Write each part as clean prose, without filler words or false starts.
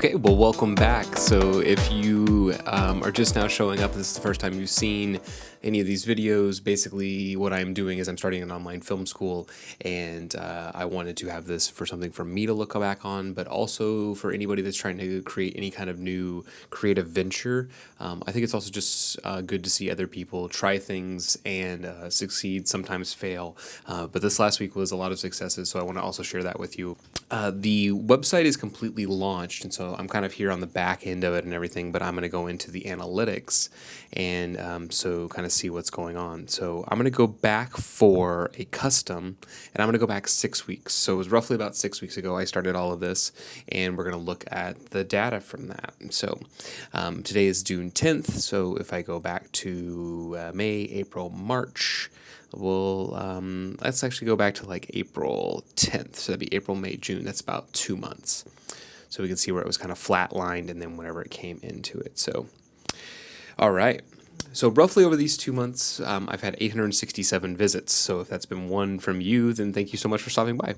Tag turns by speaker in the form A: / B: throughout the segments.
A: Okay, well, welcome back. So if you are just now showing up, this is the first time you've seen any of these videos. Basically, what I'm doing is I'm starting an online film school, and I wanted to have this for something for me to look back on, but also for anybody that's trying to create any kind of new creative venture. I think it's also just good to see other people try things and succeed, sometimes fail. But this last week was a lot of successes, so I want to also share that with you. The website is completely launched, and so I'm kind of here on the back end of it and everything, but I'm going to go into the analytics and so kind of see what's going on. So I'm going to go back for a custom, and I'm going to go back 6 weeks. So it was roughly about 6 weeks ago I started all of this, and we're going to look at the data from that. So today is June 10th, so if I go back to May, April, March, let's actually go back to like April 10th. So that'd be April, May, June. That's about 2 months. So we can see where it was kind of flatlined and then whenever it came into it. So, all right. So roughly over these 2 months, I've had 867 visits. So if that's been one from you, then thank you so much for stopping by.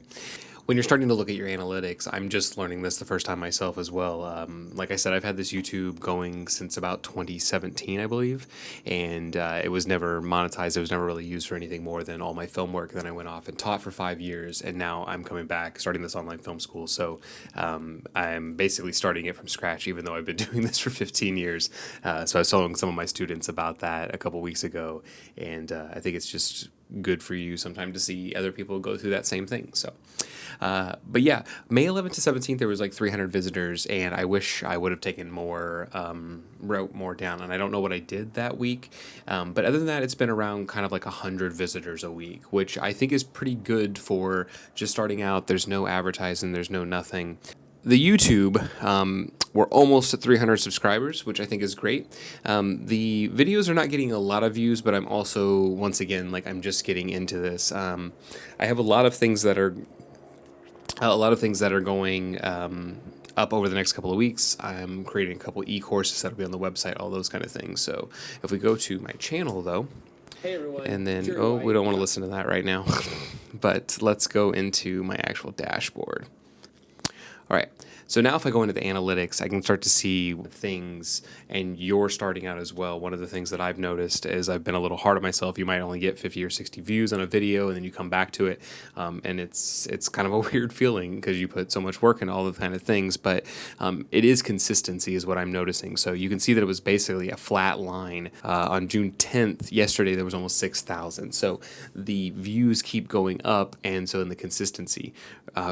A: When you're starting to look at your analytics, I'm just learning this the first time myself as well. Like I said, I've had this YouTube going since about 2017, I believe, and it was never monetized. It was never really used for anything more than all my film work. Then I went off and taught for 5 years, and now I'm coming back, starting this online film school. So I'm basically starting it from scratch, even though I've been doing this for 15 years. So I was telling some of my students about that a couple weeks ago, and I think it's just good for you sometime to see other people go through that same thing. So, but yeah, May 11th to 17th, there was like 300 visitors, and I wish I would have taken more, wrote more down, and I don't know what I did that week. But other than that, it's been around kind of like 100 visitors a week, which I think is pretty good for just starting out. There's no advertising, there's no nothing. The YouTube, we're almost at 300 subscribers, which I think is great. The videos are not getting a lot of views, but I'm also, once again, like I'm just getting into this. I have a lot of things that are going up over the next couple of weeks. I'm creating a couple e-courses that'll be on the website, all those kind of things. So if we go to my channel though,
B: hey everyone,
A: and then, we don't want to listen to that right now, but let's go into my actual dashboard. All right, so now if I go into the analytics, I can start to see things, and you're starting out as well. One of the things that I've noticed is I've been a little hard on myself. You might only get 50 or 60 views on a video, and then you come back to it, and it's kind of a weird feeling because you put so much work in all the kind of things, but it is consistency is what I'm noticing. So you can see that it was basically a flat line. On June 10th, yesterday, there was almost 6,000. So the views keep going up, and so in the consistency.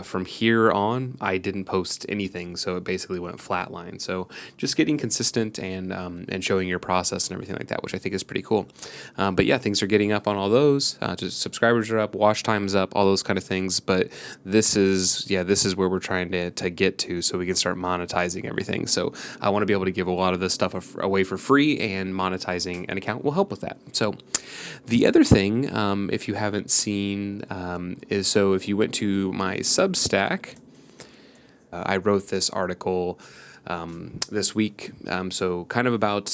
A: From here on, I didn't post anything, so it basically went flatline. So just getting consistent and showing your process and everything like that, which I think is pretty cool. But yeah, things are getting up on all those. Just subscribers are up, watch time's up, all those kind of things. But this is where we're trying to get to, so we can start monetizing everything. So I want to be able to give a lot of this stuff away for free, and monetizing an account will help with that. So the other thing, if you haven't seen, is so if you went to my Substack, I wrote this article this week, so kind of about,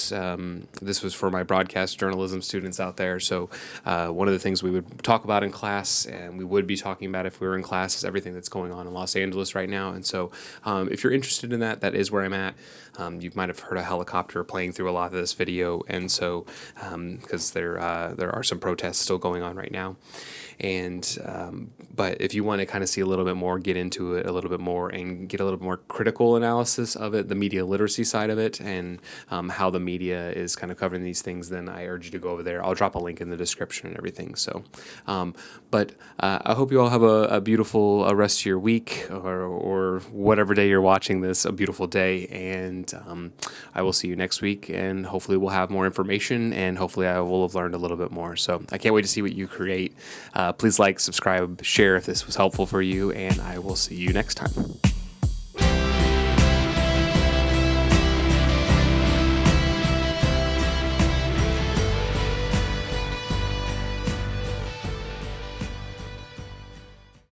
A: this was for my broadcast journalism students out there. So one of the things we would talk about in class, and we would be talking about if we were in class, is everything that's going on in Los Angeles right now. And so if you're interested in that, that is where I'm at. You might have heard a helicopter playing through a lot of this video, and so because there are some protests still going on right now. And but if you want to kind of see a little bit more, get into it a little bit more, and get a little bit more critical analysis of it, the media literacy side of it, and how the media is kind of covering these things, then I urge you to go over there. I'll drop a link in the description and everything. So, but I hope you all have a beautiful rest of your week, or whatever day you're watching this, a beautiful day. And I will see you next week, and hopefully we'll have more information, and hopefully I will have learned a little bit more. So I can't wait to see what you create. Please like, subscribe, share if this was helpful for you, and I will see you next time.